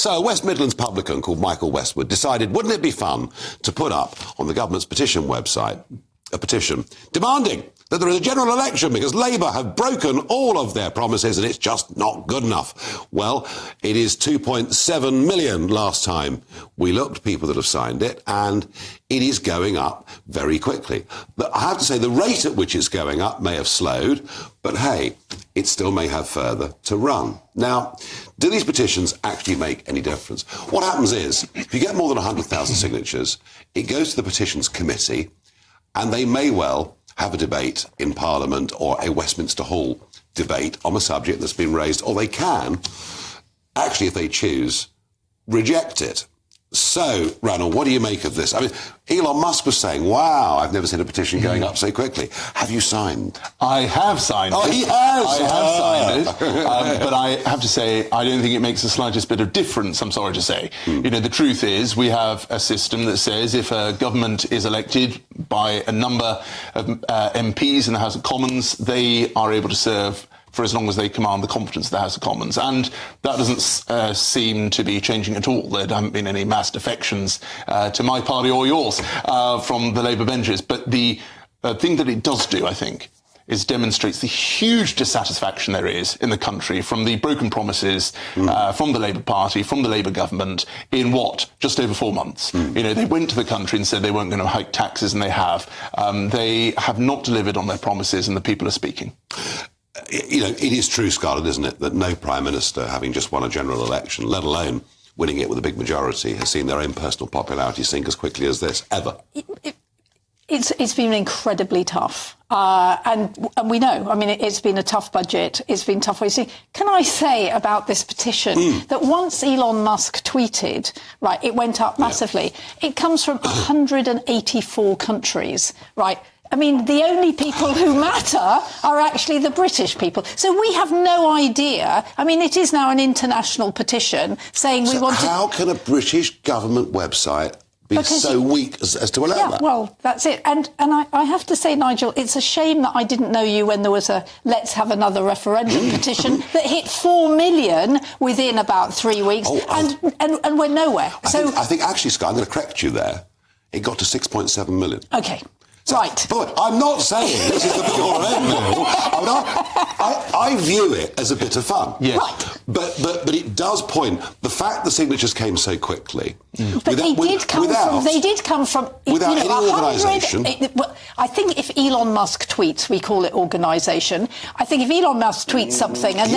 So a West Midlands publican called Michael Westwood decided, wouldn't it be fun to put up on the government's petition website a petition demanding that there is a general election because Labour have broken all of their promises and it's just not good enough. Well, it is 2.7 million last time we looked, people that have signed it, and it is going up very quickly. But I have to say the rate at which it's going up may have slowed, but hey, it still may have further to run. Now, do these petitions actually make any difference? What happens is, if you get more than 100,000 signatures, it goes to the petitions committee, and they may well have a debate in Parliament or a Westminster Hall debate on a subject that's been raised, or they can, actually, if they choose, reject it. So, Ranald, what do you make of this? I mean, Elon Musk was saying, wow, I've never seen a petition going up so quickly. Have you signed? I have signed it. Oh, he has! I have signed it. But I have to say, I don't think it makes the slightest bit of difference, I'm sorry to say. You know, the truth is, we have a system that says if a government is elected by a number of MPs in the House of Commons, they are able to serve for as long as they command the confidence of the House of Commons. And that doesn't seem to be changing at all. There haven't been any mass defections to my party or yours from the Labour benches. But the thing that it does do, I think, is demonstrates the huge dissatisfaction there is in the country from the broken promises from the Labour Party, from the Labour government in just over 4 months. You know, they went to the country and said they weren't going to hike taxes, and they have. They have not delivered on their promises, and the people are speaking. You know, it is true, Scarlett, isn't it, that no Prime Minister, having just won a general election, let alone winning it with a big majority, has seen their own personal popularity sink as quickly as this, ever. It's been incredibly tough. And we know, I mean, it's been a tough budget. It's been tough. Can I say about this petition that once Elon Musk tweeted, right, it went up massively. Yeah. It comes from 184 countries, right? I mean, the only people who matter are actually the British people. So we have no idea. I mean, it is now an international petition saying we want to... How can a British government website be so weak as to allow that? Well, that's it. And I have to say, Nigel, it's a shame that I didn't know you when there was a Let's Have Another Referendum petition that hit 4 million within about 3 weeks, and we're nowhere. I think actually, Sky, I'm going to correct you there. It got to 6.7 million. OK. So, right. But I'm not saying this is the be all and end all. I view it as a bit of fun. Yes. Right. But it does point, the fact the signatures came so quickly. But they did come from without any organisation. I think if Elon Musk tweets, we call it organisation. I think if Elon Musk tweets something and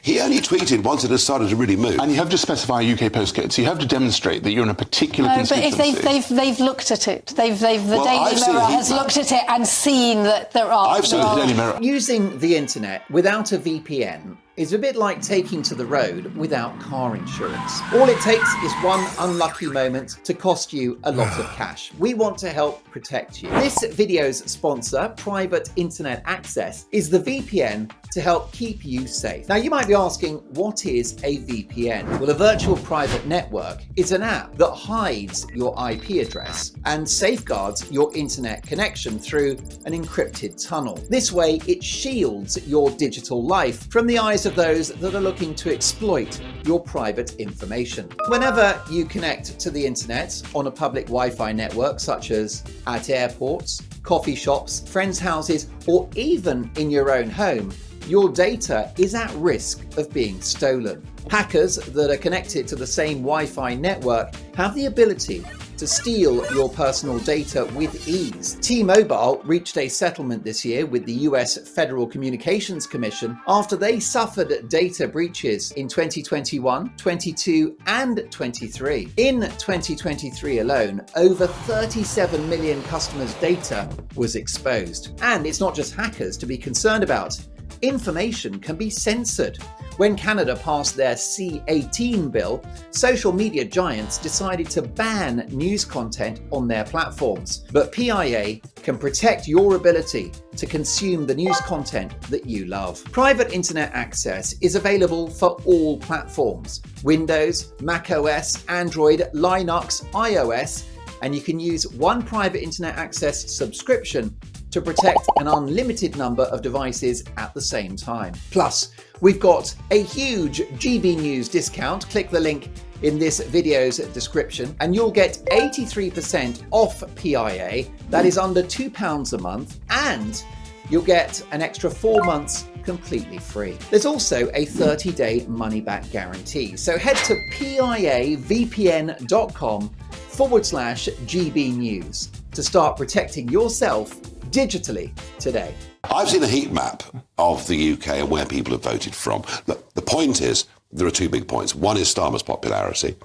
he only tweeted once it had started to really move. And you have to specify a UK postcode, so you have to demonstrate that you're in a particular constituency. But if they've looked at it, the Daily Mirror has looked at it and seen that there are. I've seen the Daily Mirror. Using the internet without a VPN is a bit like taking to the road without car insurance. All it takes is one unlucky moment to cost you a lot of cash. We want to help protect you. This video's sponsor, Private Internet Access, is the VPN to help keep you safe. Now, you might be asking, what is a VPN? Well, a virtual private network is an app that hides your IP address and safeguards your internet connection through an encrypted tunnel. This way, it shields your digital life from the eyes of those that are looking to exploit your private information. Whenever you connect to the internet on a public Wi-Fi network, such as at airports, coffee shops, friends' houses, or even in your own home, your data is at risk of being stolen. Hackers that are connected to the same Wi-Fi network have the ability to steal your personal data with ease. T-Mobile reached a settlement this year with the US Federal Communications Commission after they suffered data breaches in 2021, 22, and 23. In 2023 alone, over 37 million customers' data was exposed. And it's not just hackers to be concerned about. Information can be censored. When Canada passed their C-18 bill, social media giants decided to ban news content on their platforms. But PIA can protect your ability to consume the news content that you love. Private Internet Access is available for all platforms: Windows, macOS, Android, Linux, iOS, and you can use one Private Internet Access subscription to protect an unlimited number of devices at the same time. Plus, we've got a huge GBNews discount. Click the link in this video's description, and you'll get 83% off PIA. That is under £2 a month, and you'll get an extra 4 months completely free. There's also a 30-day money-back guarantee. So head to piavpn.com/GBnews to start protecting yourself digitally today. I've seen a heat map of the UK and where people have voted from. Look, the point is, there are two big points. One is Starmer's popularity,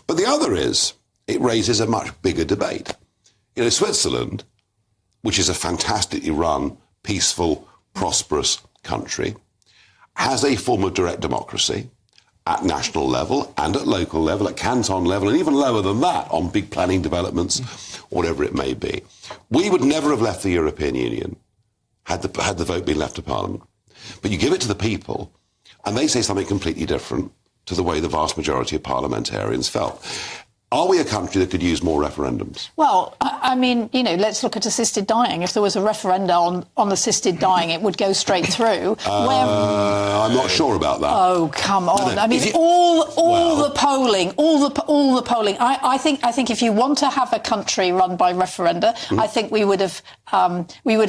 but the other is it raises a much bigger debate. You know, Switzerland, which is a fantastically run, peaceful, prosperous country, has a form of direct democracy at national level and at local level, at canton level, and even lower than that on big planning developments, whatever it may be. We would never have left the European Union had the vote been left to Parliament. But you give it to the people, and they say something completely different to the way the vast majority of parliamentarians felt. Are we a country that could use more referendums? Well, I mean, you know, let's look at assisted dying. If there was a referenda on assisted dying, it would go straight through. I'm not sure about that. Oh, come on! No. I mean, the polling. I think if you want to have a country run by referenda, I think we would have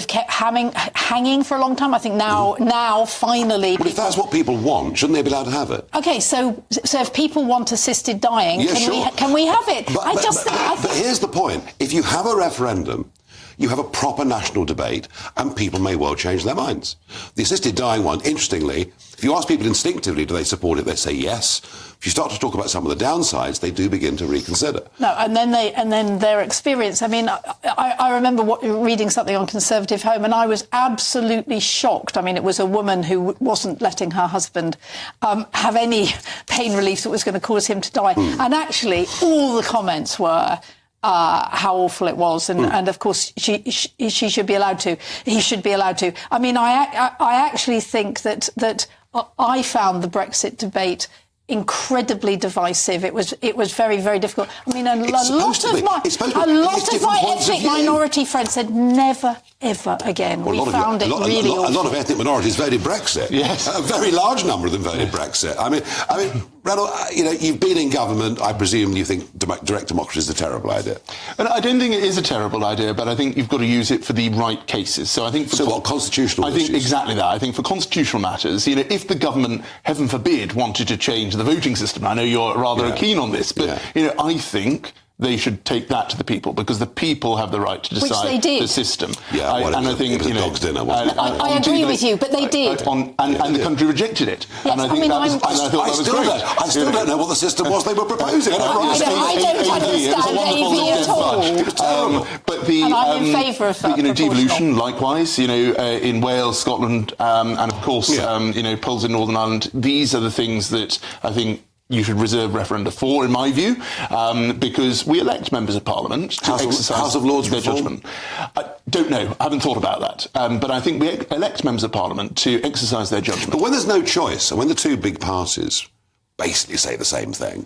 kept hanging for a long time. I think now finally. But if that's what people want, shouldn't they be allowed to have it? Okay, so if people want assisted dying, yeah, can we have it? But here's the point. If you have a referendum, you have a proper national debate, and people may well change their minds. The assisted dying one, interestingly, if you ask people instinctively, do they support it, they say yes. If you start to talk about some of the downsides, they do begin to reconsider. No, and then their experience. I mean, I remember reading something on Conservative Home, and I was absolutely shocked. I mean, it was a woman who wasn't letting her husband have any pain relief that was going to cause him to die. And actually, all the comments were how awful it was, and of course she should be allowed to. He should be allowed to. I mean, I actually think that I found the Brexit debate incredibly divisive. It was very, very difficult. I mean, a lot of my ethnic minority friends said never, ever again. Well, we found it really awful. A lot of ethnic minorities voted Brexit. Yes. A very large number of them voted Brexit. I mean, Randall, you know, you've been in government. I presume you think direct democracy is a terrible idea. And I don't think it is a terrible idea, but I think you've got to use it for the right cases. So I think constitutional I think issues? exactly that. I think for constitutional matters, you know, if the government, heaven forbid, wanted to change the voting system, I know you're rather keen on this, but you know, I think they should take that to the people, because the people have the right to decide the system. Yeah, I think it was a dog's dinner, wasn't it? I agree with you, but they did. And the country rejected it. Yes, and I think I thought that was great. I still don't know what the system was they were proposing. I don't understand AV at all. And I'm in favour of that. You know, devolution, likewise. You know, in Wales, Scotland, and of course, you know, polls in Northern Ireland. These are the things that I think you should reserve referenda for, in my view, because we elect members of Parliament to exercise House of Lords their judgment. I don't know. I haven't thought about that. But I think we elect members of Parliament to exercise their judgment. But when there's no choice, and when the two big parties basically say the same thing,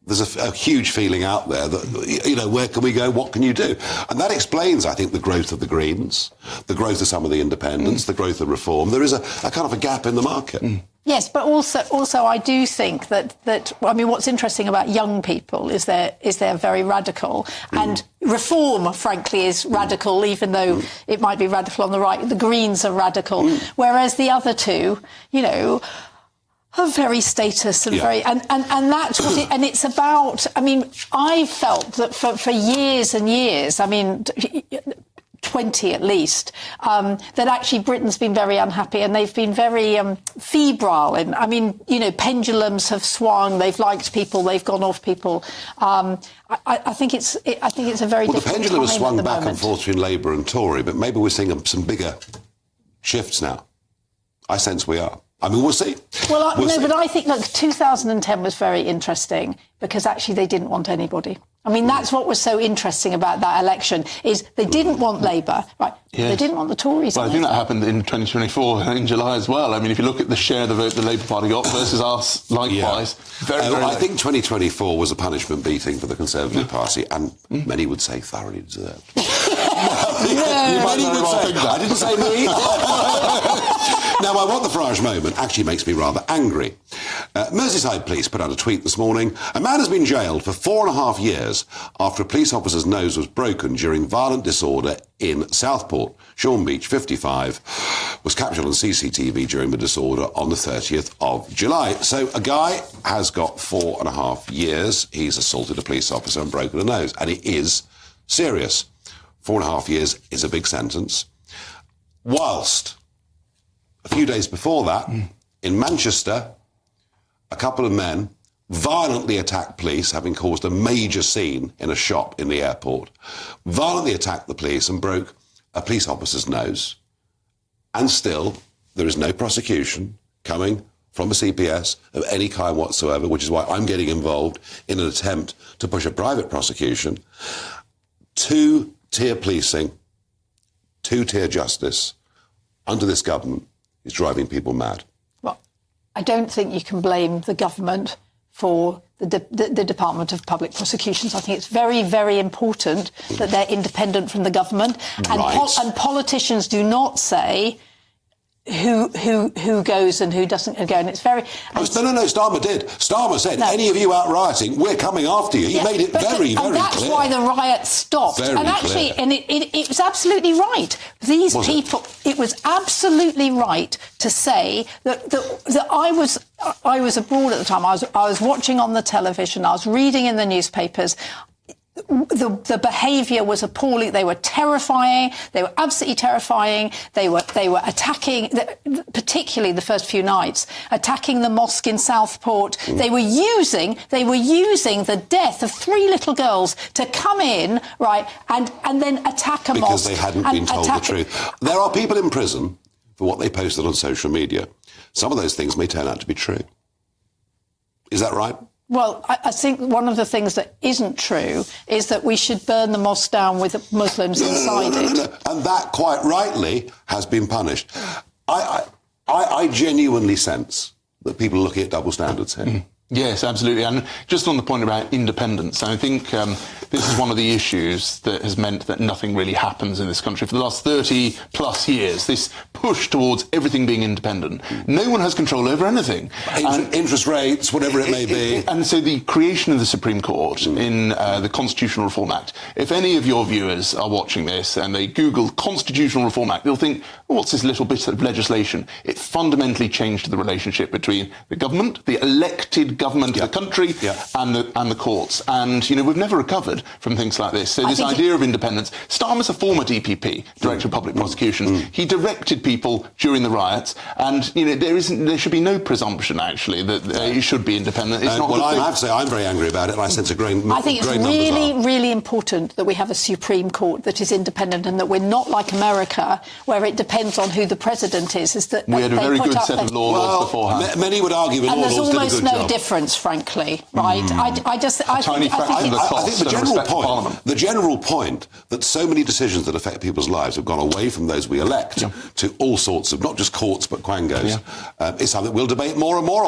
there's a huge feeling out there that, you know, where can we go? What can you do? And that explains, I think, the growth of the Greens, the growth of some of the independents, the growth of Reform. There is a kind of a gap in the market. Yes, but also I do think that I mean, what's interesting about young people is they're very radical, and Reform, frankly, is radical, even though it might be radical on the right. The Greens are radical, whereas the other two, you know, are very status and very and that's what it, and it's about. I mean, I felt that for years and years, I mean, 20 at least, that actually Britain's been very unhappy, and they've been very febrile. And I mean, you know, pendulums have swung. They've liked people. They've gone off people. I think it's a very difficult the pendulum has swung back moment. and forth between Labour and Tory, but maybe we're seeing some bigger shifts now. I sense we are. I mean, we'll see. Well, but I think, look, 2010 was very interesting because actually they didn't want anybody. I mean, that's what was so interesting about that election, is they didn't want Labour, right? Yes. They didn't want the Tories. Well, I think that happened in 2024 in July as well. I mean, if you look at the share of the vote the Labour Party got versus us, likewise, very I think 2024 was a punishment beating for the Conservative Party, and many would say thoroughly deserved. I didn't say me. Now, I want the Farage moment actually makes me rather angry. Merseyside Police put out a tweet this morning. A man has been jailed for 4.5 years after a police officer's nose was broken during violent disorder in Southport. Sean Beach, 55, was captured on CCTV during the disorder on the 30th of July. So a guy has got 4.5 years. He's assaulted a police officer and broken a nose, and it is serious. 4.5 years is a big sentence. Whilst a few days before that, in Manchester, a couple of men violently attacked police, having caused a major scene in a shop in the airport, violently attacked the police and broke a police officer's nose. And still, there is no prosecution coming from the CPS of any kind whatsoever, which is why I'm getting involved in an attempt to push a private prosecution. Two-tier policing, two-tier justice under this government is driving people mad. Well, I don't think you can blame the government for the Department of Public Prosecutions. I think it's very, very important that they're independent from the government. And, Right. and politicians do not say who goes and who doesn't go. And it's very... No, Starmer did. Starmer said, any of you out rioting, we're coming after you. He made it very, very clear. And that's why the riot stopped. Very and actually, clear. and it was absolutely right. These Was people, it was absolutely right to say that I was abroad at the time. I was watching on the television. I was reading in the newspapers. The behaviour was appalling. They were terrifying. They were absolutely terrifying. They were attacking, particularly the first few nights, attacking the mosque in Southport. They were using the death of 3 little girls to come in, right, and then attack a mosque. Because they hadn't been told the truth. There are people in prison for what they posted on social media. Some of those things may turn out to be true. Is that right? Well, I think one of the things that isn't true is that we should burn the mosque down with Muslims inside it. No. And that, quite rightly, has been punished. I genuinely sense that people are looking at double standards here. Yes, absolutely. And just on the point about independence, I think this is one of the issues that has meant that nothing really happens in this country for the last 30 plus years. This push towards everything being independent. No one has control over anything. Interest rates, whatever it may be. And so the creation of the Supreme Court in the Constitutional Reform Act, if any of your viewers are watching this and they Google Constitutional Reform Act, they'll think, what's this little bit of legislation? It fundamentally changed the relationship between the government, the elected government of the country, and the courts. And, we've never recovered from things like this. So this idea of independence, Starmer's a former DPP, Director of Public Prosecutions. He directed people during the riots, and, there should be no presumption, actually, that it should be independent. It's not. Well, I have to say, I'm very angry about it, and I sense a great I think it's really important that we have a Supreme Court that is independent and that we're not like America, where it depends on who the president is. We had a very good set of laws beforehand. Many would argue the law laws did a good job. And there's almost no difference, frankly, right? I think the general point that so many decisions that affect people's lives have gone away from those we elect to all sorts of, not just courts, but quangos, is something we'll debate more and more on.